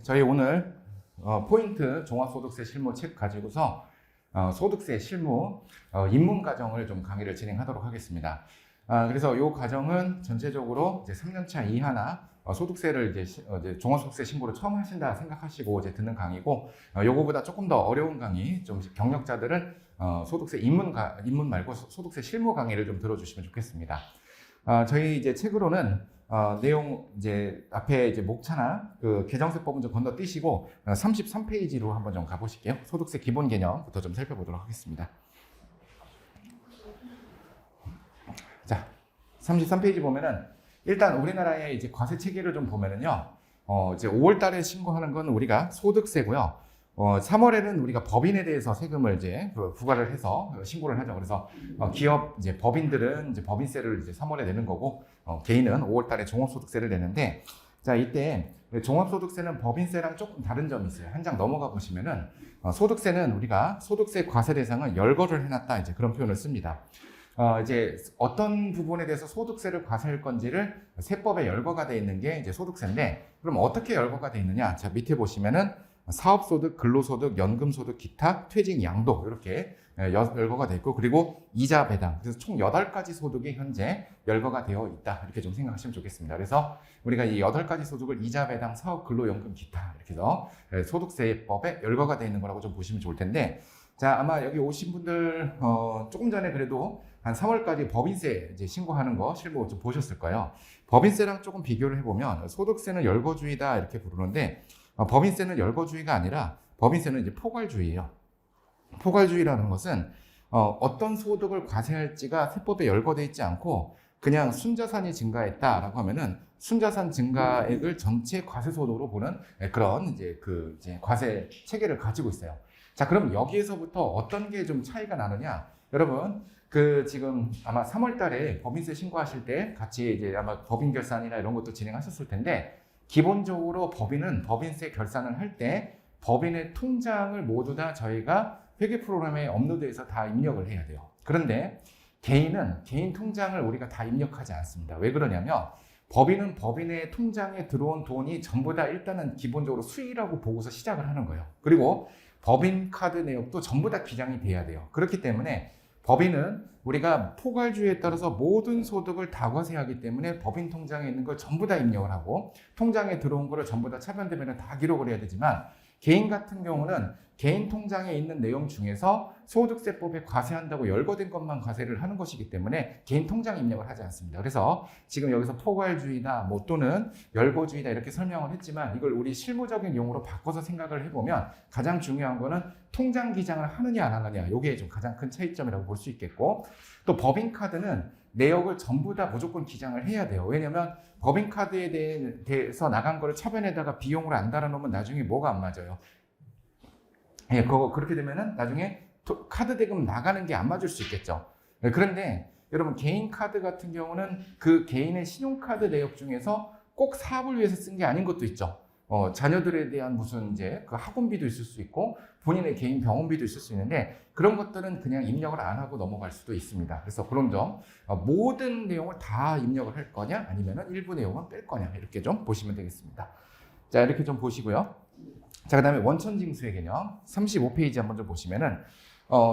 저희 오늘 포인트 종합소득세 실무 책 가지고서 소득세 실무 입문 과정을 좀 강의를 진행하도록 하겠습니다. 그래서 이 과정은 전체적으로 이제 3년차 이하나 소득세를 이제 종합소득세 신고를 처음 하신다 생각하시고 이제 듣는 강의고, 요거보다 조금 더 어려운 강의, 좀 경력자들은 소득세 입문 말고 소득세 실무 강의를 좀 들어주시면 좋겠습니다. 저희 이제 책으로는 내용 이제 앞에 이제 목차나 그 계정세법은 좀 건너뛰시고 33페이지로 한번 좀 가보실게요. 소득세 기본 개념부터 좀 살펴보도록 하겠습니다. 자, 33페이지 보면은 일단 우리나라의 이제 과세 체계를 좀 보면은요, 이제 5월 달에 신고하는 건 우리가 소득세고요. 3월에는 우리가 법인에 대해서 세금을 이제 부과를 해서 신고를 하죠. 그래서 기업 이제 법인들은 이제 법인세를 이제 3월에 내는 거고, 개인은 5월 달에 종합소득세를 내는데, 자, 이때 종합소득세는 법인세랑 조금 다른 점이 있어요. 한 장 넘어가 보시면은 소득세는 우리가 소득세 과세 대상을 열거를 해놨다, 이제 그런 표현을 씁니다. 이제 어떤 부분에 대해서 소득세를 과세할 건지를 세법에 열거가 되어 있는 게 이제 소득세인데, 그럼 어떻게 열거가 되어 있느냐? 자, 밑에 보시면은 사업소득, 근로소득, 연금소득, 기타, 퇴직, 양도 이렇게 열거가 되어 있고, 그리고 이자 배당, 그래서 총 8가지 소득이 현재 열거가 되어 있다, 이렇게 좀 생각하시면 좋겠습니다. 그래서 우리가 이 8가지 소득을 이자 배당, 사업, 근로, 연금, 기타 이렇게 해서 소득세법에 열거가 되어 있는 거라고 좀 보시면 좋을 텐데, 자, 아마 여기 오신 분들 조금 전에 그래도 한 3월까지 법인세 이제 신고하는 거 실무 좀 보셨을 거예요. 법인세랑 조금 비교를 해보면 소득세는 열거주의다 이렇게 부르는데, 법인세는 열거주의가 아니라 법인세는 이제 포괄주의예요. 포괄주의라는 것은 어떤 소득을 과세할지가 세법에 열거되어 있지 않고, 그냥 순자산이 증가했다라고 하면은 순자산 증가액을 전체 과세소득으로 보는 그런 이제 과세 체계를 가지고 있어요. 자, 그럼 여기에서부터 어떤 게 좀 차이가 나느냐? 여러분, 지금 아마 3월 달에 법인세 신고하실 때 같이 이제 아마 법인 결산이나 이런 것도 진행하셨을 텐데, 기본적으로 법인은 법인세 결산을 할 때 법인의 통장을 모두 다 저희가 회계 프로그램에 업로드해서 다 입력을 해야 돼요. 그런데 개인은 개인 통장을 우리가 다 입력하지 않습니다. 왜 그러냐면, 법인은 법인의 통장에 들어온 돈이 전부 다 일단은 기본적으로 수익이라고 보고서 시작을 하는 거예요. 그리고 법인 카드 내역도 전부 다 기장이 돼야 돼요. 그렇기 때문에 법인은 우리가 포괄주의에 따라서 모든 소득을 다 과세하기 때문에 법인 통장에 있는 걸 전부 다 입력을 하고, 통장에 들어온 거를 전부 다 차변되면 다 기록을 해야 되지만, 개인 같은 경우는 개인 통장에 있는 내용 중에서 소득세법에 과세한다고 열거된 것만 과세를 하는 것이기 때문에 개인 통장 입력을 하지 않습니다. 그래서 지금 여기서 포괄주의다 또는 열거주의다 이렇게 설명을 했지만, 이걸 우리 실무적인 용어로 바꿔서 생각을 해보면 가장 중요한 거는 통장 기장을 하느냐 안 하느냐, 이게 좀 가장 큰 차이점이라고 볼 수 있겠고, 또 법인카드는 내역을 전부 다 무조건 기장을 해야 돼요. 왜냐면 법인카드에 대해서 나간 거를 차변에다가 비용을 안 달아놓으면 나중에 뭐가 안 맞아요. 그렇게 되면은 나중에 카드 대금 나가는 게 안 맞을 수 있겠죠. 그런데 여러분, 개인 카드 같은 경우는 그 개인의 신용카드 내역 중에서 꼭 사업을 위해서 쓴 게 아닌 것도 있죠. 자녀들에 대한 무슨 이제 그 학원비도 있을 수 있고, 본인의 개인 병원비도 있을 수 있는데, 그런 것들은 그냥 입력을 안 하고 넘어갈 수도 있습니다. 그래서 그런 점, 모든 내용을 다 입력을 할 거냐, 아니면은 일부 내용은 뺄 거냐, 이렇게 좀 보시면 되겠습니다. 자, 이렇게 좀 보시고요. 자, 그 다음에 원천징수의 개념 35페이지 한번 좀 보시면은,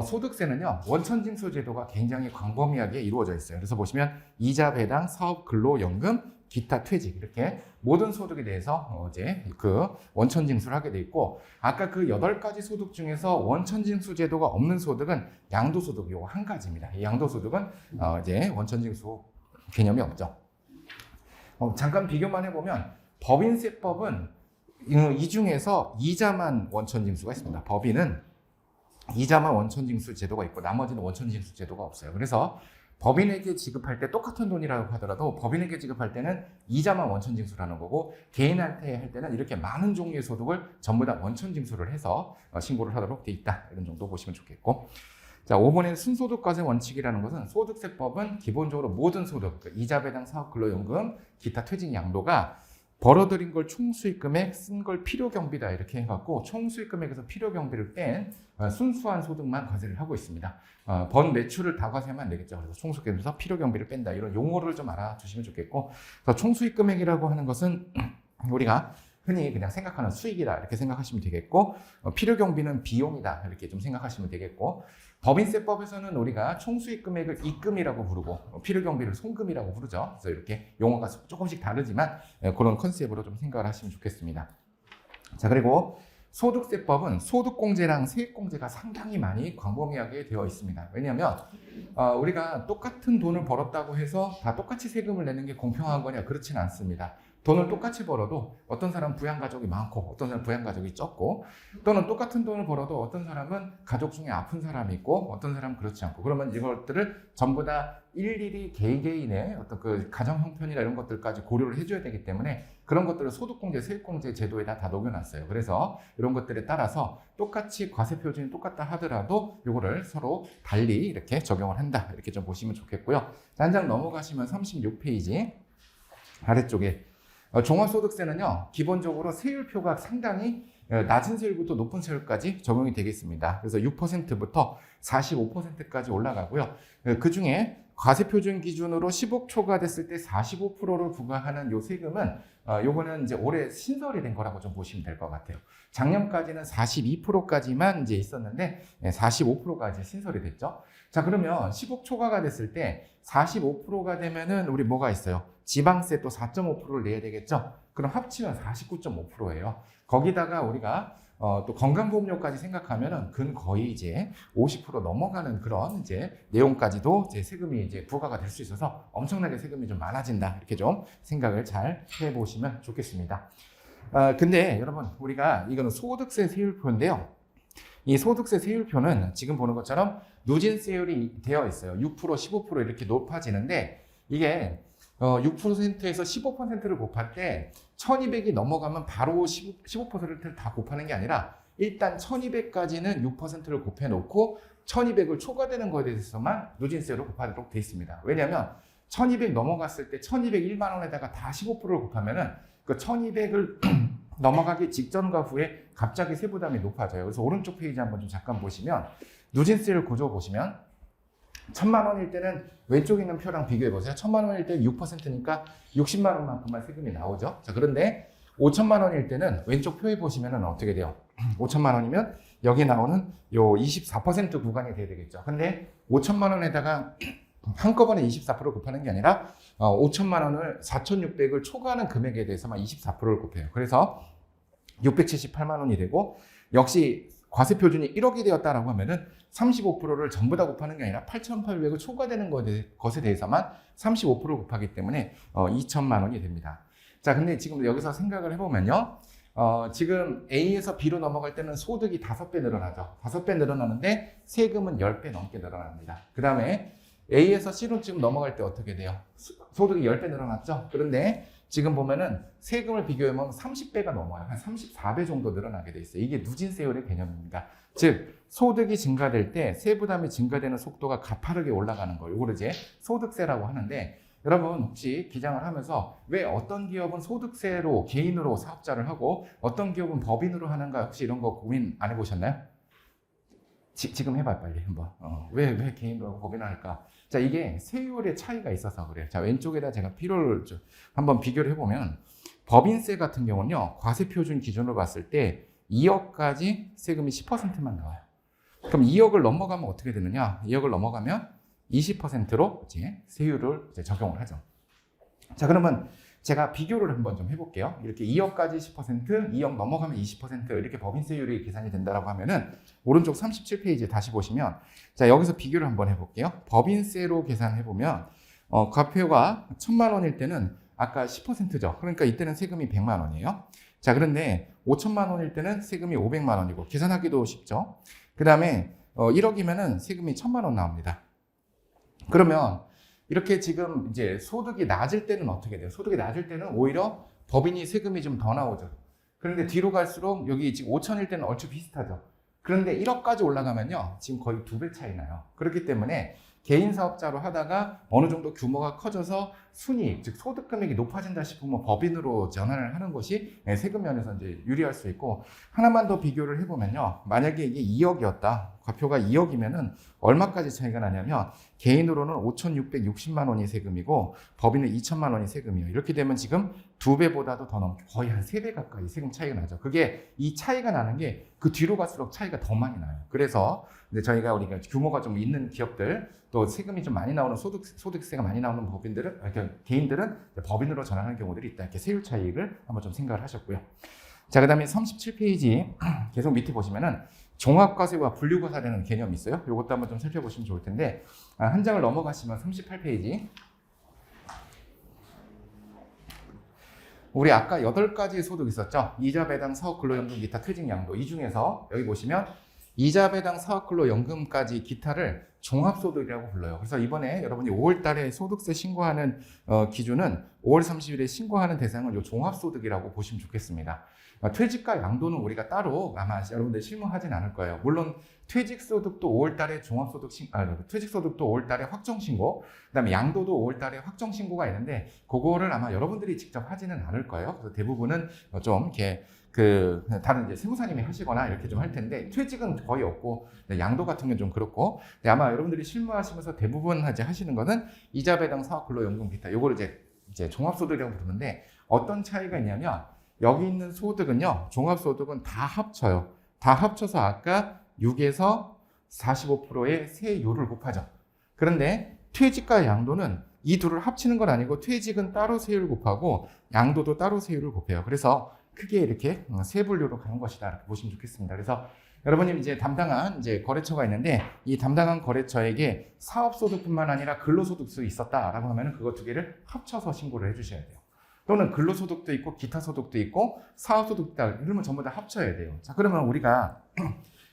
소득세는요, 원천징수 제도가 굉장히 광범위하게 이루어져 있어요. 그래서 보시면 이자 배당, 사업, 근로, 연금, 기타, 퇴직 이렇게 모든 소득에 대해서 이제 그 원천징수를 하게 돼 있고, 아까 그 8가지 소득 중에서 원천징수 제도가 없는 소득은 양도소득 요거 한 가지입니다. 이 양도소득은 이제 원천징수 개념이 없죠. 잠깐 비교만 해보면 법인세법은 이 중에서 이자만 원천징수가 있습니다. 법인은 이자만 원천징수 제도가 있고 나머지는 원천징수 제도가 없어요. 그래서 법인에게 지급할 때 똑같은 돈이라고 하더라도 법인에게 지급할 때는 이자만 원천징수라는 거고, 개인한테 할 때는 이렇게 많은 종류의 소득을 전부 다 원천징수를 해서 신고를 하도록 돼 있다, 이런 정도 보시면 좋겠고, 자, 5번에는 순소득과세 원칙이라는 것은 소득세법은 기본적으로 모든 소득, 이자 배당, 사업, 근로, 연금, 기타, 퇴직, 양도가 벌어들인 걸 총수익금액, 쓴 걸 필요경비다 이렇게 해갖고 총수익금액에서 필요경비를 뺀 순수한 소득만 과세를 하고 있습니다. 번 매출을 다 과세하면 안 되겠죠. 그래서 총수익금에서 필요경비를 뺀다, 이런 용어를 좀 알아주시면 좋겠고, 그래서 총수익금액이라고 하는 것은 우리가 흔히 그냥 생각하는 수익이다 이렇게 생각하시면 되겠고, 필요 경비는 비용이다 이렇게 좀 생각하시면 되겠고, 법인세법에서는 우리가 총수익 금액을 입금이라고 부르고 필요 경비를 송금이라고 부르죠. 그래서 이렇게 용어가 조금씩 다르지만 그런 컨셉으로 좀 생각을 하시면 좋겠습니다. 자, 그리고 소득세법은 소득공제랑 세액공제가 상당히 많이 광범위하게 되어 있습니다. 왜냐하면 우리가 똑같은 돈을 벌었다고 해서 다 똑같이 세금을 내는 게 공평한 거냐? 그렇지는 않습니다. 돈을 똑같이 벌어도 어떤 사람은 부양가족이 많고 어떤 사람은 부양가족이 적고, 또는 똑같은 돈을 벌어도 어떤 사람은 가족 중에 아픈 사람이 있고 어떤 사람은 그렇지 않고, 그러면 이것들을 전부 다 일일이 개개인의 어떤 그 가정 형편이나 이런 것들까지 고려를 해줘야 되기 때문에 그런 것들을 소득공제, 세액공제 제도에다 다 녹여놨어요. 그래서 이런 것들에 따라서 똑같이 과세표준이 똑같다 하더라도 이거를 서로 달리 이렇게 적용을 한다 이렇게 좀 보시면 좋겠고요. 한 장 넘어가시면 36페이지 아래쪽에 종합소득세는요, 기본적으로 세율표가 상당히 낮은 세율부터 높은 세율까지 적용이 되겠습니다. 그래서 6%부터 45%까지 올라가고요. 그 중에 과세표준 기준으로 10억 초과됐을 때 45%를 부과하는 요 세금은 요거는 이제 올해 신설이 된 거라고 좀 보시면 될 것 같아요. 작년까지는 42%까지만 이제 있었는데 45%까지 신설이 됐죠. 자, 그러면 10억 초과가 됐을 때 45%가 되면은 우리 뭐가 있어요? 지방세 또 4.5%를 내야 되겠죠? 그럼 합치면 49.5%예요. 거기다가 우리가 또 건강보험료까지 생각하면은 거의 이제 50% 넘어가는 그런 이제 내용까지도 이제 세금이 이제 부과가 될 수 있어서 엄청나게 세금이 좀 많아진다. 이렇게 좀 생각을 잘 해보시면 좋겠습니다. 근데 여러분, 우리가 이거는 소득세 세율표인데요. 이 소득세 세율표는 지금 보는 것처럼 누진세율이 되어 있어요. 6%, 15% 이렇게 높아지는데, 이게 6%에서 15%를 곱할 때 1200이 넘어가면 바로 15%를 다 곱하는 게 아니라 일단 1200까지는 6%를 곱해놓고 1200을 초과되는 거에 대해서만 누진세로 곱하도록 되어 있습니다. 왜냐하면 1200 넘어갔을 때 1201만 원에다가 다 15%를 곱하면은 그 1200을 넘어가기 직전과 후에 갑자기 세부담이 높아져요. 그래서 오른쪽 페이지 한번 좀 잠깐 보시면 누진세율 구조 보시면 1000만 원일 때는 왼쪽에 있는 표랑 비교해 보세요. 1000만 원일 때 6%니까 60만 원만큼만 세금이 나오죠. 자, 그런데 5천만 원일 때는 왼쪽 표에 보시면은 어떻게 돼요? 5천만 원이면 여기 나오는 요 24% 구간이 돼야 되겠죠. 근데 5천만 원에다가 한꺼번에 24% 곱하는 게 아니라 5천만 원을 4,600을 초과하는 금액에 대해서만 24%를 곱해요. 그래서 678만 원이 되고, 역시 과세표준이 1억이 되었다라고 하면은 35%를 전부 다 곱하는 게 아니라 8,800을 초과되는 것에 대해서만 35%를 곱하기 때문에 2천만 원이 됩니다. 자, 근데 지금 여기서 생각을 해보면요. 지금 A에서 B로 넘어갈 때는 소득이 5배 늘어나죠. 5배 늘어나는데 세금은 10배 넘게 늘어납니다. 그 다음에 A에서 C로 지금 넘어갈 때 어떻게 돼요? 소득이 10배 늘어났죠? 그런데 지금 보면은 세금을 비교해보면 30배가 넘어요. 한 34배 정도 늘어나게 돼 있어요. 이게 누진세율의 개념입니다. 즉, 소득이 증가될 때 세부담이 증가되는 속도가 가파르게 올라가는 거예요. 이걸 이제 소득세라고 하는데, 여러분 혹시 기장을 하면서 왜 어떤 기업은 소득세로 개인으로 사업자를 하고 어떤 기업은 법인으로 하는가, 혹시 이런 거 고민 안 해보셨나요? 지금 해봐요, 빨리 한번. 왜 개인으로 하고 법인을 할까? 자, 이게 세율의 차이가 있어서 그래요. 자, 왼쪽에다 제가 필요를 한번 비교를 해보면, 법인세 같은 경우는요, 과세표준 기준으로 봤을 때 2억까지 세금이 10%만 나와요. 그럼 2억을 넘어가면 어떻게 되느냐? 2억을 넘어가면 20%로 이제 세율을 이제 적용을 하죠. 자, 그러면 제가 비교를 한번 좀 해볼게요. 이렇게 2억까지 10%, 2억 넘어가면 20% 이렇게 법인세율이 계산이 된다라고 하면은 오른쪽 37페이지에 다시 보시면, 자, 여기서 비교를 한번 해볼게요. 법인세로 계산해보면 과표가 1000만 원일 때는 아까 10%죠. 그러니까 이때는 세금이 100만 원이에요. 자, 그런데 5천만 원일 때는 세금이 500만 원이고 계산하기도 쉽죠. 그 다음에 1억이면은 세금이 1000만 원 나옵니다. 그러면 이렇게 지금 이제 소득이 낮을 때는 어떻게 돼요? 소득이 낮을 때는 오히려 법인이 세금이 좀 더 나오죠. 그런데 뒤로 갈수록 여기 지금 5천일 때는 얼추 비슷하죠. 그런데 1억까지 올라가면요, 지금 거의 2배 차이 나요. 그렇기 때문에 개인 사업자로 하다가 어느 정도 규모가 커져서 순이익, 즉 소득 금액이 높아진다 싶으면 법인으로 전환을 하는 것이 세금 면에서 이제 유리할 수 있고, 하나만 더 비교를 해보면요, 만약에 이게 2억이었다, 과표가 2억이면은 얼마까지 차이가 나냐면 개인으로는 5,660만 원이 세금이고 법인은 2천만 원이 세금이에요. 이렇게 되면 지금 2배보다도 더 넘게 거의 한 3배 가까이 세금 차이가 나죠. 그게 이 차이가 나는 게 그 뒤로 갈수록 차이가 더 많이 나요. 그래서 이제 우리가 규모가 좀 있는 기업들 또 세금이 좀 많이 나오는 소득세가 많이 나오는 법인들은 개인들은 법인으로 전환하는 경우들이 있다. 이렇게 세율 차이를 한번 좀 생각을 하셨고요. 자, 그다음에 37페이지 계속 밑에 보시면은 종합과세와 분류과세라는 개념이 있어요. 이것도 한번 좀 살펴보시면 좋을 텐데 한 장을 넘어가시면 38페이지. 우리 아까 8가지의 소득 있었죠? 이자, 배당, 사업, 근로연금, 기타, 퇴직, 양도. 이 중에서 여기 보시면 이자, 배당, 사업, 근로연금까지 기타를 종합소득이라고 불러요. 그래서 이번에 여러분이 5월 달에 소득세 신고하는 기준은 5월 30일에 신고하는 대상을 이 종합소득이라고 보시면 좋겠습니다. 퇴직과 양도는 우리가 따로 아마 여러분들 실무하진 않을 거예요. 물론 퇴직소득도 5월 달에 퇴직소득도 5월 달에 확정신고, 그 다음에 양도도 5월 달에 확정신고가 있는데, 그거를 아마 여러분들이 직접 하지는 않을 거예요. 그래서 대부분은 좀 이렇게 다른 이제 세무사님이 하시거나 이렇게 좀 할 텐데, 퇴직은 거의 없고, 양도 같은 건 좀 그렇고, 아마 여러분들이 실무하시면서 대부분 이제 하시는 거는 이자, 배당, 사업, 근로연금, 기타. 요거를 이제 종합소득이라고 부르는데, 어떤 차이가 있냐면, 여기 있는 소득은요, 종합소득은 다 합쳐요. 다 합쳐서 아까 6에서 45%의 세율을 곱하죠. 그런데 퇴직과 양도는 이 둘을 합치는 건 아니고 퇴직은 따로 세율을 곱하고 양도도 따로 세율을 곱해요. 그래서 크게 이렇게 세 분류로 가는 것이다. 이렇게 보시면 좋겠습니다. 그래서 여러분이 이제 담당한 거래처가 있는데 이 담당한 거래처에게 사업소득뿐만 아니라 근로소득도 있었다라고 하면 그거 두 개를 합쳐서 신고를 해주셔야 돼요. 또는 근로소득도 있고 기타 소득도 있고 사업소득도 있다. 이러면 전부 다 합쳐야 돼요. 자, 그러면 우리가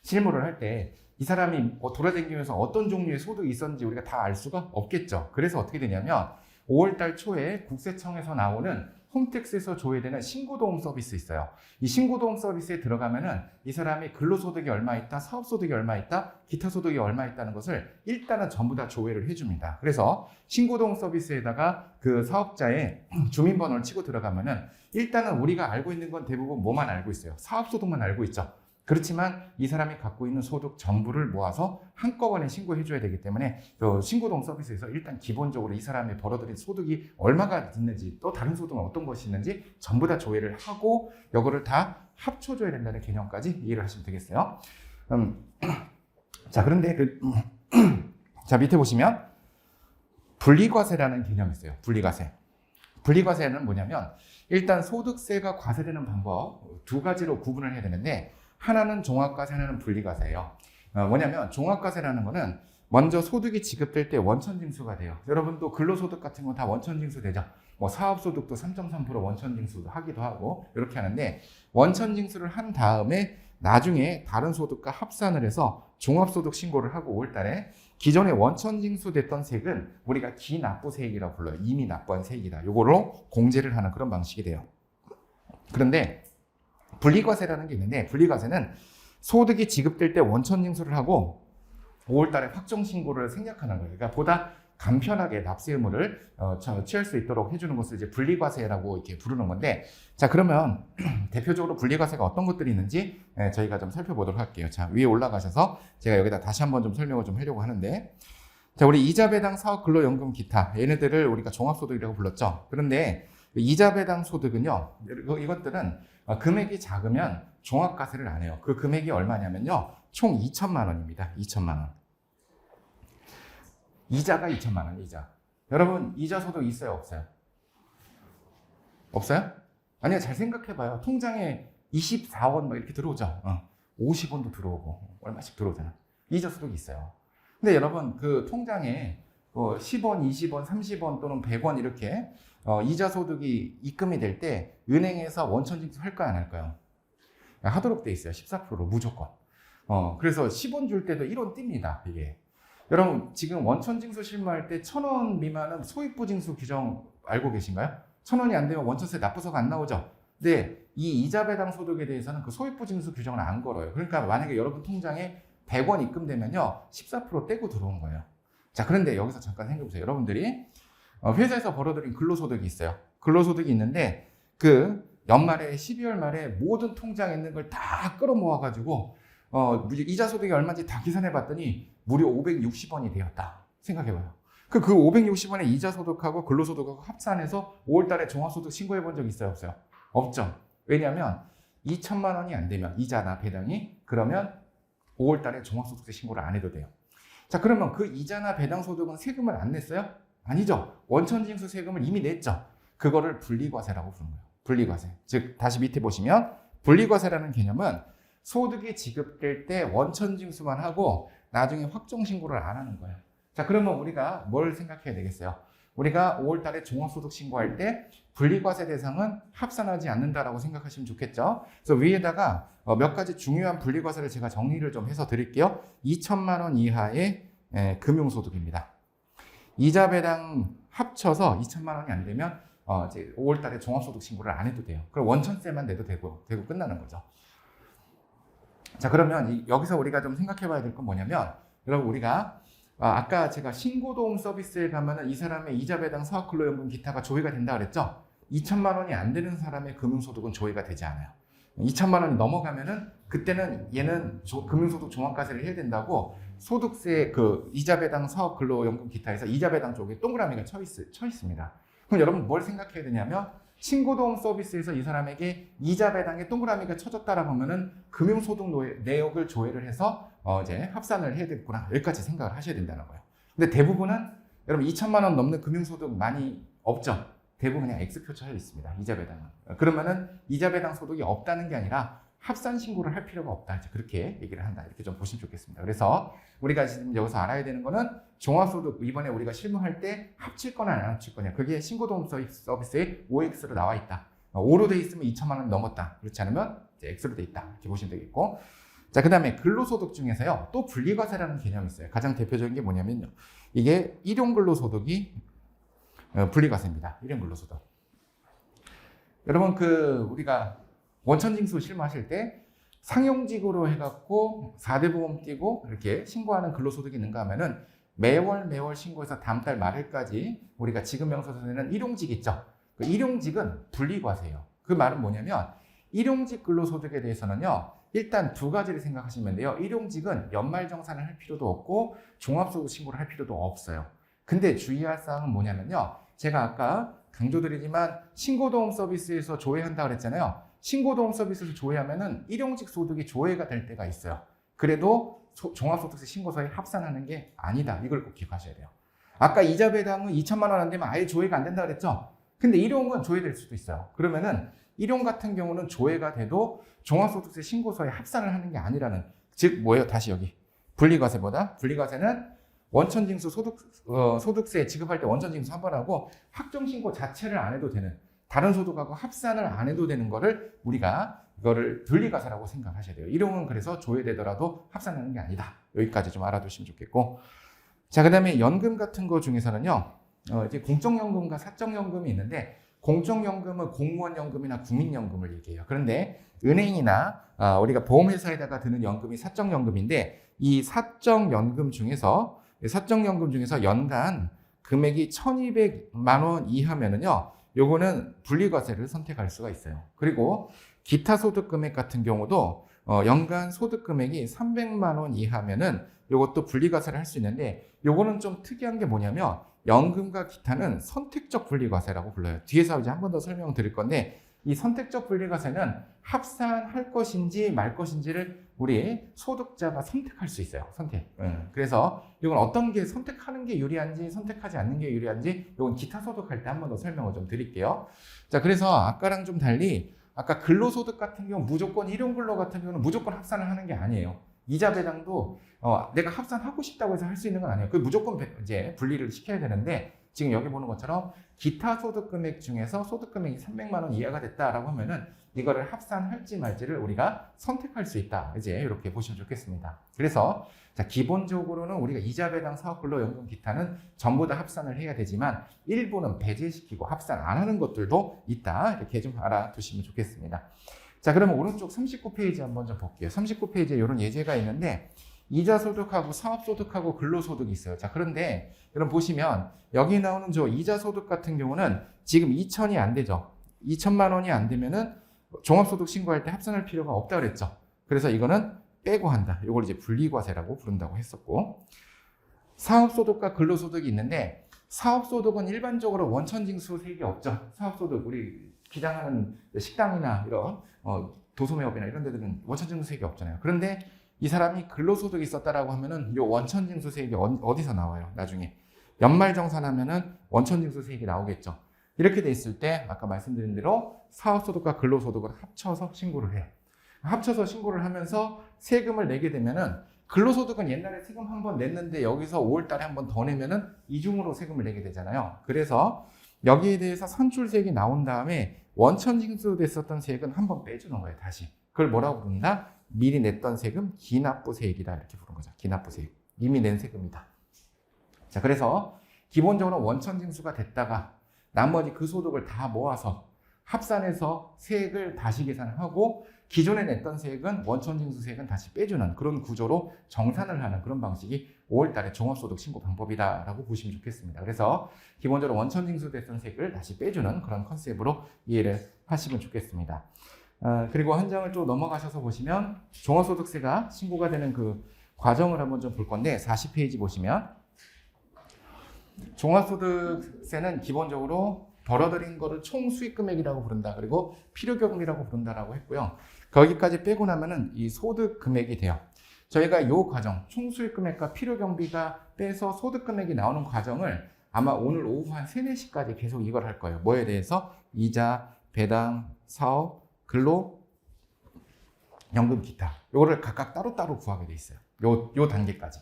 실무를 할 때 이 사람이 돌아다니면서 어떤 종류의 소득이 있었는지 우리가 다 알 수가 없겠죠. 그래서 어떻게 되냐면 5월달 초에 국세청에서 나오는 홈택스에서 조회되는 신고도움 서비스 있어요. 이 신고도움 서비스에 들어가면은 이 사람이 근로소득이 얼마 있다, 사업소득이 얼마 있다, 기타 소득이 얼마 있다는 것을 일단은 전부 다 조회를 해줍니다. 그래서 신고도움 서비스에다가 그 사업자의 주민번호를 치고 들어가면은 일단은 우리가 알고 있는 건 대부분 뭐만 알고 있어요? 사업소득만 알고 있죠. 그렇지만 이 사람이 갖고 있는 소득 전부를 모아서 한꺼번에 신고해줘야 되기 때문에 신고도움 서비스에서 일단 기본적으로 이 사람이 벌어들인 소득이 얼마가 있는지 또 다른 소득은 어떤 것이 있는지 전부 다 조회를 하고 이거를 다 합쳐줘야 된다는 개념까지 이해를 하시면 되겠어요. 자, 그런데 자, 밑에 보시면 분리과세라는 개념이 있어요. 분리과세는 뭐냐면 일단 소득세가 과세되는 방법 2가지로 구분을 해야 되는데 하나는 종합과세, 하나는 분리과세예요. 뭐냐면 종합과세라는 거는 먼저 소득이 지급될 때 원천징수가 돼요. 여러분도 근로소득 같은 건 다 원천징수 되죠. 뭐 사업소득도 3.3% 원천징수도 하기도 하고 이렇게 하는데 원천징수를 한 다음에 나중에 다른 소득과 합산을 해서 종합소득 신고를 하고 5월달에 기존에 원천징수 됐던 세액은 우리가 기납부세액이라고 불러요. 이미 납부한 세액이다. 이걸로 공제를 하는 그런 방식이 돼요. 그런데 분리과세라는 게 있는데 분리과세는 소득이 지급될 때 원천징수를 하고 5월달에 확정신고를 생략하는 거예요. 그러니까 보다 간편하게 납세 의무를 취할 수 있도록 해주는 것을 이제 분리과세라고 이렇게 부르는 건데, 자, 그러면 대표적으로 분리과세가 어떤 것들이 있는지 저희가 좀 살펴보도록 할게요. 자, 위에 올라가셔서 제가 여기다 다시 한번 좀 설명을 좀 하려고 하는데, 자, 우리 이자, 배당, 사업, 근로연금, 기타 얘네들을 우리가 종합소득이라고 불렀죠. 그런데 이자, 배당 소득은요, 이것들은 금액이 작으면 종합과세를 안 해요. 그 금액이 얼마냐면요, 총 2천만 원입니다. 2천만 원. 이자가 2천만 원, 이자. 여러분, 이자 소득 있어요, 없어요? 없어요? 아니요, 잘 생각해봐요. 통장에 24원 막 이렇게 들어오죠. 50원도 들어오고, 얼마씩 들어오잖아. 이자 소득이 있어요. 근데 여러분, 그 통장에 10원, 20원, 30원 또는 100원 이렇게 이자 소득이 입금이 될 때 은행에서 원천징수 할까요, 안 할까요? 하도록 돼 있어요. 14%로 무조건. 그래서 10원 줄 때도 1원 띱니다, 이게. 여러분, 지금 원천징수 실무할 때 1,000원 미만은 소액부징수 규정 알고 계신가요? 1,000원이 안 되면 원천세 납부서가 안 나오죠? 근데 이 이자 배당 소득에 대해서는 그 소액부징수 규정을 안 걸어요. 그러니까 만약에 여러분 통장에 100원 입금되면요, 14% 떼고 들어온 거예요. 자, 그런데 여기서 잠깐 생각해보세요. 여러분들이 회사에서 벌어들인 근로소득이 있어요. 근로소득이 있는데 그 연말에 12월 말에 모든 통장에 있는 걸 다 끌어모아가지고 이자 소득이 얼마인지 다 계산해봤더니 무려 560원이 되었다. 생각해봐요. 그 560원의 이자 소득하고 근로소득하고 합산해서 5월 달에 종합소득 신고해 본 적 있어요, 없어요? 없죠. 왜냐하면 2천만 원이 안 되면 이자나 배당이 그러면 5월 달에 종합소득세 신고를 안 해도 돼요. 자, 그러면 그 이자나 배당 소득은 세금을 안 냈어요? 아니죠. 원천징수 세금을 이미 냈죠. 그거를 분리과세라고 부르는 거예요. 분리과세. 즉 다시 밑에 보시면 분리과세라는 개념은 소득이 지급될 때 원천징수만 하고 나중에 확정신고를 안 하는 거예요. 자, 그러면 우리가 뭘 생각해야 되겠어요? 우리가 5월 달에 종합소득 신고할 때 분리과세 대상은 합산하지 않는다라고 생각하시면 좋겠죠. 그래서 위에다가 몇 가지 중요한 분리과세를 제가 정리를 좀 해서 드릴게요. 2천만 원 이하의 금융소득입니다. 이자 배당 합쳐서 2천만 원이 안 되면 이제 5월 달에 종합소득 신고를 안 해도 돼요. 그럼 원천세만 내도 되고 끝나는 거죠. 자, 그러면 여기서 우리가 좀 생각해 봐야 될 건 뭐냐면, 여러분 우리가 아까 제가 신고도움 서비스에 가면은 이 사람의 이자 배당 사업근로연금 기타가 조회가 된다 그랬죠? 2천만 원이 안 되는 사람의 금융소득은 조회가 되지 않아요. 2천만 원이 넘어가면은 그때는 얘는 금융소득 종합과세를 해야 된다고 소득세 그 이자 배당 사업근로연금 기타에서 이자 배당 쪽에 동그라미가 쳐 있습니다. 그럼 여러분 뭘 생각해야 되냐면, 신고도움 서비스에서 이 사람에게 이자 배당에 동그라미가 쳐졌다라고 하면은 금융소득 내역을 조회를 해서 이제 합산을 해야 되겠구나, 여기까지 생각을 하셔야 된다는 거예요. 근데 대부분은 여러분 2천만 원 넘는 금융소득 많이 없죠. 대부분 그냥 X표 쳐져 있습니다. 이자 배당은. 그러면은 이자 배당 소득이 없다는 게 아니라 합산 신고를 할 필요가 없다, 이제 그렇게 얘기를 한다, 이렇게 좀 보시면 좋겠습니다. 그래서 우리가 지금 여기서 알아야 되는 거는 종합소득 이번에 우리가 실무할 때 합칠 거냐 안 합칠 거냐, 그게 신고도움 서비스에 OX로 나와 있다. O로 돼 있으면 2천만 원이 넘었다. 그렇지 않으면 이제 X로 돼 있다, 이렇게 보시면 되겠고. 자, 그 다음에 근로소득 중에서요 또 분리과세라는 개념이 있어요. 가장 대표적인 게 뭐냐면요, 이게 일용근로소득이 분리과세입니다. 일용근로소득. 여러분 우리가 원천징수 실무하실 때 상용직으로 해갖고 4대 보험 띄고 이렇게 신고하는 근로소득이 있는가 하면은 매월 신고해서 다음 달 말일까지 우리가 지급명세서 내는 일용직 있죠. 그 일용직은 분리과세예요. 그 말은 뭐냐면, 일용직 근로소득에 대해서는요 일단 두 가지를 생각하시면 돼요. 일용직은 연말정산을 할 필요도 없고 종합소득 신고를 할 필요도 없어요. 근데 주의할 사항은 뭐냐면요, 제가 아까 강조드리지만 신고도움 서비스에서 조회한다 그랬잖아요. 신고도움 서비스에서 조회하면은 일용직 소득이 조회가 될 때가 있어요. 그래도 종합소득세 신고서에 합산하는 게 아니다, 이걸 꼭 기억하셔야 돼요. 아까 이자 배당은 2천만 원 안 되면 아예 조회가 안 된다 그랬죠. 근데 일용은 조회될 수도 있어요. 그러면은 일용 같은 경우는 조회가 돼도 종합소득세 신고서에 합산을 하는 게 아니라는, 즉 뭐예요? 다시 여기 분리과세는 원천징수 소득세 지급할 때 원천징수 한 번 하고 확정신고 자체를 안 해도 되는, 다른 소득하고 합산을 안 해도 되는 거를 우리가 이거를 분리과세라고 생각하셔야 돼요. 일용은 그래서 조회되더라도 합산하는 게 아니다. 여기까지 좀 알아두시면 좋겠고. 자, 그 다음에 연금 같은 거 중에서는요, 이제 공적연금과 사적연금이 있는데, 공적연금은 공무원연금이나 국민연금을 얘기해요. 그런데 은행이나 우리가 보험회사에다가 드는 연금이 사적연금인데, 이 사적연금 중에서 연간 금액이 1,200만 원 이하면은요, 요거는 분리과세를 선택할 수가 있어요. 그리고 기타 소득 금액 같은 경우도 연간 소득 금액이 300만 원 이하면은 요것도 분리과세를 할 수 있는데, 요거는 좀 특이한 게 뭐냐면 연금과 기타는 선택적 분리과세라고 불러요. 뒤에서 이제 한 번 더 설명드릴 건데, 이 선택적 분리과세는 합산할 것인지 말 것인지를 우리 소득자가 선택할 수 있어요. 선택. 그래서 이건 어떤 게 선택하는 게 유리한지 선택하지 않는 게 유리한지, 이건 기타 소득할 때 한 번 더 설명을 좀 드릴게요. 자, 그래서 아까랑 좀 달리 아까 근로소득 같은 경우 무조건 일용근로 같은 경우는 무조건 합산을 하는 게 아니에요. 이자 배당도 내가 합산하고 싶다고 해서 할 수 있는 건 아니에요. 그 무조건 이제 분리를 시켜야 되는데, 지금 여기 보는 것처럼 기타 소득 금액 중에서 소득 금액이 300만 원 이하가 됐다라고 하면은 이거를 합산할지 말지를 우리가 선택할 수 있다, 이제 이렇게 보시면 좋겠습니다. 그래서 자, 기본적으로는 우리가 이자 배당 사업근로연금 기타는 전부 다 합산을 해야 되지만 일부는 배제시키고 합산 안 하는 것들도 있다, 이렇게 좀 알아두시면 좋겠습니다. 자, 그러면 오른쪽 39페이지 한번 좀 볼게요. 39페이지에 이런 예제가 있는데, 이자 소득하고 사업 소득하고 근로 소득이 있어요. 자, 그런데 여러분 보시면 여기 나오는 저 이자 소득 같은 경우는 지금 2천이 안 되죠. 2천만 원이 안 되면은 종합소득 신고할 때 합산할 필요가 없다 그랬죠. 그래서 이거는 빼고 한다. 이걸 이제 분리과세라고 부른다고 했었고, 사업 소득과 근로 소득이 있는데, 사업소득은 일반적으로 원천징수세액이 없죠. 사업소득, 우리 기장하는 식당이나 이런 도소매업이나 이런 데들은 원천징수세액이 없잖아요. 그런데 이 사람이 근로소득이 있었다라고 하면은 이 원천징수세액이 어디서 나와요? 나중에 연말정산하면은 원천징수세액이 나오겠죠. 이렇게 돼 있을 때 아까 말씀드린 대로 사업소득과 근로소득을 합쳐서 신고를 해요. 합쳐서 신고를 하면서 세금을 내게 되면은 근로소득은 옛날에 세금 한 번 냈는데 여기서 5월 달에 한 번 더 내면은 이중으로 세금을 내게 되잖아요. 그래서 여기에 대해서 선출세액이 나온 다음에 원천징수됐었던 세액은 한 번 빼주는 거예요, 다시. 그걸 뭐라고 부른다? 미리 냈던 세금 기납부세액이다, 이렇게 부르는 거죠. 기납부세액. 이미 낸 세금이다. 자, 그래서 기본적으로 원천징수가 됐다가 나머지 그 소득을 다 모아서 합산해서 세액을 다시 계산하고 기존에 냈던 세액은 원천징수세액은 다시 빼주는 그런 구조로 정산을 하는 그런 방식이 5월 달에 종합소득 신고 방법이다라고 보시면 좋겠습니다. 그래서 기본적으로 원천징수됐던 세액을 다시 빼주는 그런 컨셉으로 이해를 하시면 좋겠습니다. 그리고 한 장을 또 넘어가셔서 보시면 종합소득세가 신고가 되는 그 과정을 한번 좀 볼 건데 40페이지 보시면 종합소득세는 기본적으로 벌어들인 거를 총 수익금액이라고 부른다. 그리고 필요경비라고 부른다라고 했고요. 거기까지 빼고 나면은 이 소득금액이 돼요. 저희가 이 과정, 총 수익금액과 필요경비가 빼서 소득금액이 나오는 과정을 아마 오늘 오후 한 3, 4시까지 계속 이걸 할 거예요. 뭐에 대해서? 이자, 배당, 사업, 근로, 연금, 기타. 요거를 각각 따로따로 구하게 돼 있어요. 요 단계까지.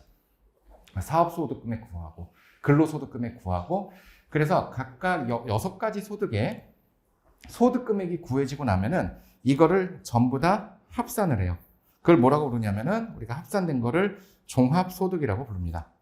사업소득금액 구하고, 근로소득금액 구하고, 그래서 각각 6가지 소득에 소득금액이 구해지고 나면은 이거를 전부 다 합산을 해요. 그걸 뭐라고 부르냐면은 우리가 합산된 거를 종합소득이라고 부릅니다.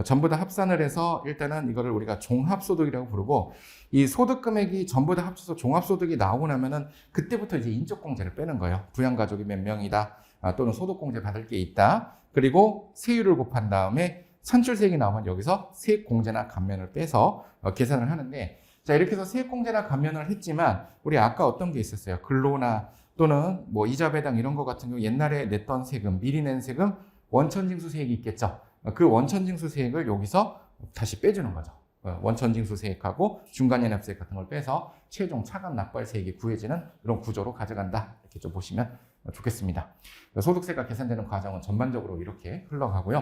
전부 다 합산을 해서 일단은 이거를 우리가 종합소득이라고 부르고 이 소득금액이 전부 다 합쳐서 종합소득이 나오고 나면은 그때부터 이제 인적공제를 빼는 거예요. 부양가족이 몇 명이다, 또는 소득공제 받을 게 있다. 그리고 세율을 곱한 다음에 선출세액이 나오면 여기서 세액공제나 감면을 빼서 계산을 하는데, 자, 이렇게 해서 세액공제나 감면을 했지만 우리 아까 어떤 게 있었어요? 근로나 또는 뭐 이자 배당 이런 거 같은 경우 옛날에 냈던 세금, 미리 낸 세금, 원천징수세액이 있겠죠. 그 원천징수세액을 여기서 다시 빼주는 거죠. 원천징수세액하고 중간연합세액 같은 걸 빼서 최종 차감 납부세액이 구해지는 이런 구조로 가져간다. 이렇게 좀 보시면 좋겠습니다. 소득세가 계산되는 과정은 전반적으로 이렇게 흘러가고요.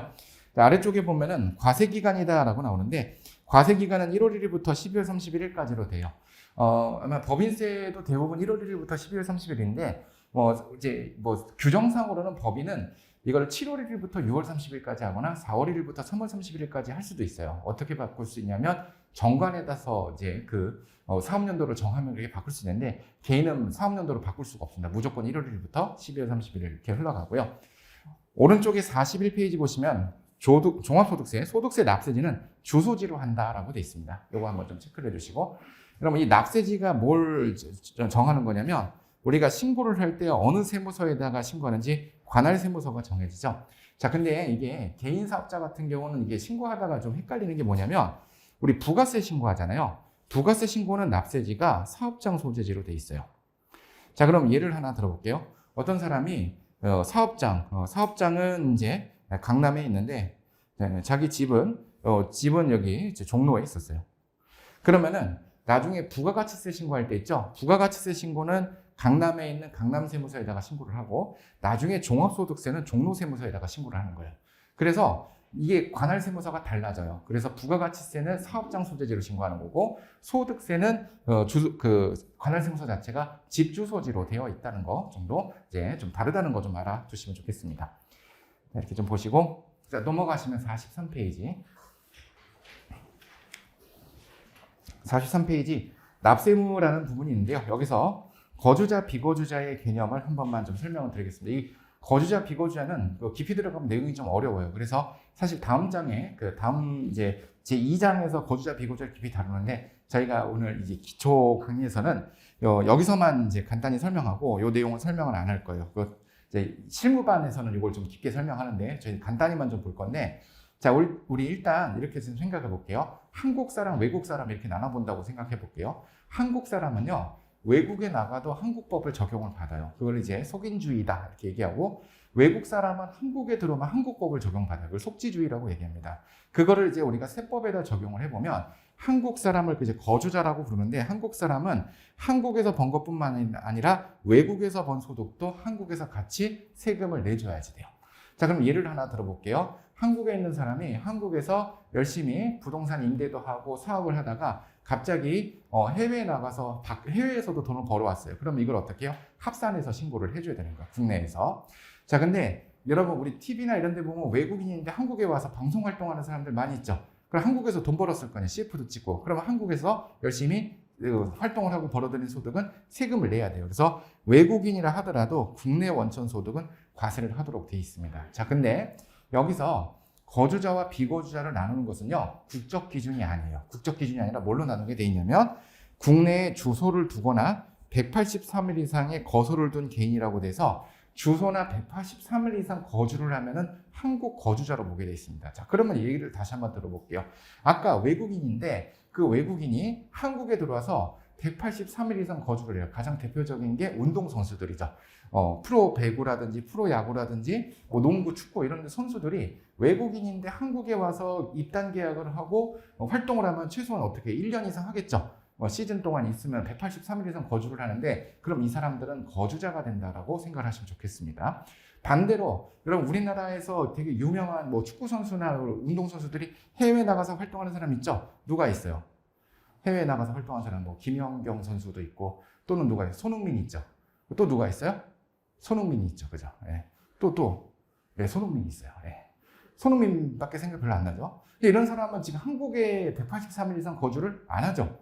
아래쪽에 보면은 과세기간이다라고 나오는데, 과세기간은 1월 1일부터 12월 31일까지로 돼요. 아마 법인세도 대부분 1월 1일부터 12월 30일인데, 규정상으로는 법인은 이걸 7월 1일부터 6월 30일까지 하거나 4월 1일부터 3월 31일까지 할 수도 있어요. 어떻게 바꿀 수 있냐면, 정관에다서 이제 사업연도를 정하면 그렇게 바꿀 수 있는데, 개인은 사업연도를 바꿀 수가 없습니다. 무조건 1월 1일부터 12월 31일 이렇게 흘러가고요. 오른쪽에 41페이지 보시면, 종합소득세, 소득세 납세지는 주소지로 한다라고 되어 있습니다. 이거 한번 좀 체크를 해주시고, 그러면 이 납세지가 뭘 정하는 거냐면 우리가 신고를 할 때 어느 세무서에다가 신고하는지 관할 세무서가 정해지죠. 자, 근데 이게 개인 사업자 같은 경우는 이게 신고하다가 좀 헷갈리는 게 뭐냐면 우리 부가세 신고하잖아요. 부가세 신고는 납세지가 사업장 소재지로 되어 있어요. 자, 그럼 예를 하나 들어볼게요. 어떤 사람이 사업장은 이제 강남에 있는데 자기 집은 여기 종로에 있었어요. 그러면은 나중에 부가가치세 신고할 때 있죠. 부가가치세 신고는 강남에 있는 강남세무서에다가 신고를 하고 나중에 종합소득세는 종로세무서에다가 신고를 하는 거예요. 그래서 이게 관할 세무서가 달라져요. 그래서 부가가치세는 사업장 소재지로 신고하는 거고 소득세는 관할 세무서 자체가 집 주소지로 되어 있다는 거 정도 이제 좀 다르다는 거 좀 알아두시면 좋겠습니다. 이렇게 좀 보시고, 자, 넘어가시면 43페이지. 43페이지 납세의무라는 부분이 있는데요. 여기서 거주자, 비거주자의 개념을 한 번만 좀 설명을 드리겠습니다. 이 거주자, 비거주자는 깊이 들어가면 내용이 좀 어려워요. 그래서 사실 다음 장에 다음 이제 제2장에서 거주자, 비거주자를 깊이 다루는데 저희가 오늘 이제 기초 강의에서는 여기서만 이제 간단히 설명하고 이 내용은 설명을 안 할 거예요. 이제 실무반에서는 이걸 좀 깊게 설명하는데 저희 간단히만 좀 볼 건데, 자, 우리 일단 이렇게 좀 생각해 볼게요. 한국 사람, 외국 사람 이렇게 나눠본다고 생각해 볼게요. 한국 사람은요, 외국에 나가도 한국법을 적용을 받아요. 그걸 이제 속인주의다 이렇게 얘기하고, 외국 사람은 한국에 들어오면 한국법을 적용받아요. 그걸 속지주의라고 얘기합니다. 그거를 이제 우리가 세법에다 적용을 해보면 한국 사람을 이제 거주자라고 부르는데, 한국 사람은 한국에서 번 것뿐만 아니라 외국에서 번 소득도 한국에서 같이 세금을 내줘야지 돼요. 자, 그럼 예를 하나 들어볼게요. 한국에 있는 사람이 한국에서 열심히 부동산 임대도 하고 사업을 하다가 갑자기 해외에 나가서 해외에서도 돈을 벌어왔어요. 그럼 이걸 어떻게 해요? 합산해서 신고를 해줘야 되는 거야, 국내에서. 자, 근데 여러분, 우리 TV나 이런 데 보면 외국인인데 한국에 와서 방송 활동하는 사람들 많이 있죠. 그럼 한국에서 돈 벌었을 거 아니에요. CF도 찍고. 그러면 한국에서 열심히 활동을 하고 벌어들인 소득은 세금을 내야 돼요. 그래서 외국인이라 하더라도 국내 원천 소득은 과세를 하도록 되어 있습니다. 자, 근데 여기서 거주자와 비거주자를 나누는 것은요, 국적 기준이 아니에요. 국적 기준이 아니라 뭘로 나누게 돼 있냐면, 국내에 주소를 두거나 183일 이상의 거소를 둔 개인이라고 돼서 주소나 183일 이상 거주를 하면은 한국 거주자로 보게 돼 있습니다. 자, 그러면 얘기를 다시 한번 들어볼게요. 아까 외국인인데 그 외국인이 한국에 들어와서 183일 이상 거주를 해요. 가장 대표적인 게 운동선수들이죠. 프로 배구라든지 프로 야구라든지 뭐 농구, 축구 이런 선수들이 외국인인데 한국에 와서 입단 계약을 하고 활동을 하면 최소한 어떻게 1년 이상 하겠죠. 시즌 동안 있으면 183일 이상 거주를 하는데, 그럼 이 사람들은 거주자가 된다라고 생각을 하시면 좋겠습니다. 반대로 여러분, 우리나라에서 되게 유명한 뭐 축구 선수나 운동 선수들이 해외에 나가서 활동하는 사람 있죠? 누가 있어요? 해외에 나가서 활동하는 사람, 뭐 김연경 선수도 있고, 또는 누가 있어요? 손흥민 있죠. 또 누가 있어요? 손흥민이 있죠, 그죠? 예. 네, 손흥민이 있어요. 예. 손흥민밖에 생각 별로 안 나죠. 이런 사람은 지금 한국에 183일 이상 거주를 안 하죠.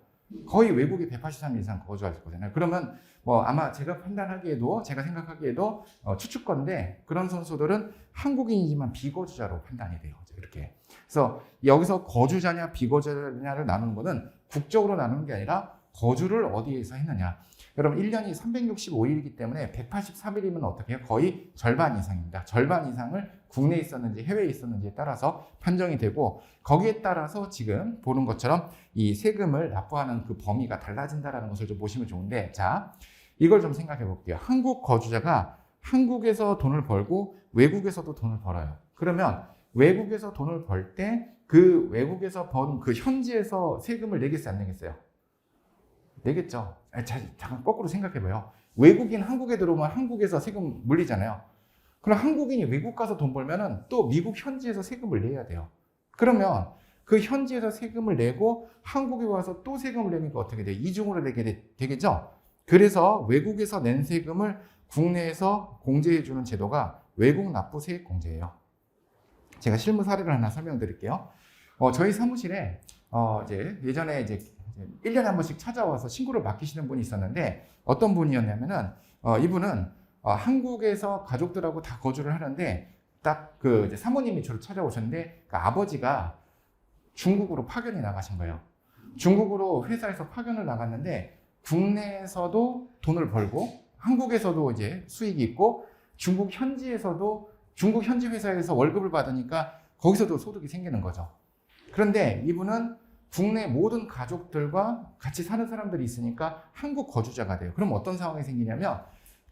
거의 외국에 183일 이상 거주할 거잖아요. 그러면 뭐 아마 제가 판단하기에도, 제가 생각하기에도 추측건데, 그런 선수들은 한국인이지만 비거주자로 판단이 돼요. 이렇게. 그래서 여기서 거주자냐 비거주자냐를 나누는 것은 국적으로 나누는 게 아니라 거주를 어디에서 했느냐. 여러분, 1년이 365일이기 때문에 183일이면 어떻게 해요? 거의 절반 이상입니다. 절반 이상을 국내에 있었는지 해외에 있었는지에 따라서 판정이 되고, 거기에 따라서 지금 보는 것처럼 이 세금을 납부하는 그 범위가 달라진다는 것을 좀 보시면 좋은데, 자, 이걸 좀 생각해 볼게요. 한국 거주자가 한국에서 돈을 벌고 외국에서도 돈을 벌어요. 그러면 외국에서 돈을 벌 때 그 외국에서 번 그 현지에서 세금을 내겠어요, 안 내겠어요? 내겠죠. 잠깐 거꾸로 생각해봐요. 외국인 한국에 들어오면 한국에서 세금 물리잖아요. 그럼 한국인이 외국 가서 돈 벌면은 또 미국 현지에서 세금을 내야 돼요. 그러면 그 현지에서 세금을 내고 한국에 와서 또 세금을 내니까 어떻게 돼요? 이중으로 내게 되겠죠? 그래서 외국에서 낸 세금을 국내에서 공제해주는 제도가 외국 납부 세액 공제예요. 제가 실무 사례를 하나 설명드릴게요. 저희 사무실에 이제 예전에 이제 1년에 한 번씩 찾아와서 신고를 맡기시는 분이 있었는데, 어떤 분이었냐면은 이분은 한국에서 가족들하고 다 거주를 하는데, 딱 그 사모님이 저를 찾아오셨는데, 그 아버지가 중국으로 파견이 나가신 거예요. 중국으로 회사에서 파견을 나갔는데 국내에서도 돈을 벌고 한국에서도 이제 수익이 있고 중국 현지에서도 중국 현지 회사에서 월급을 받으니까 거기서도 소득이 생기는 거죠. 그런데 이분은 국내 모든 가족들과 같이 사는 사람들이 있으니까 한국 거주자가 돼요. 그럼 어떤 상황이 생기냐면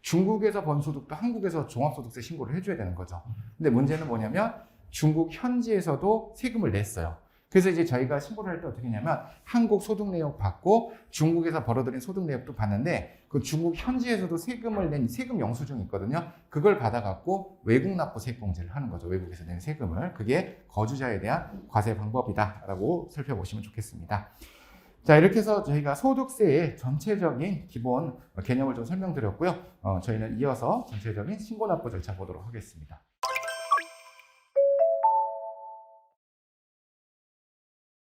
중국에서 번 소득도 한국에서 종합소득세 신고를 해줘야 되는 거죠. 근데 문제는 뭐냐면 중국 현지에서도 세금을 냈어요. 그래서 이제 저희가 신고를 할 때 어떻게 했냐면 한국 소득 내역 받고 중국에서 벌어들인 소득 내역도 받는데 그 중국 현지에서도 세금을 낸 세금 영수증이 있거든요. 그걸 받아갖고 외국 납부 세액 공제를 하는 거죠. 외국에서 낸 세금을. 그게 거주자에 대한 과세 방법이다라고 살펴보시면 좋겠습니다. 자, 이렇게 해서 저희가 소득세의 전체적인 기본 개념을 좀 설명드렸고요. 저희는 이어서 전체적인 신고납부 절차 보도록 하겠습니다.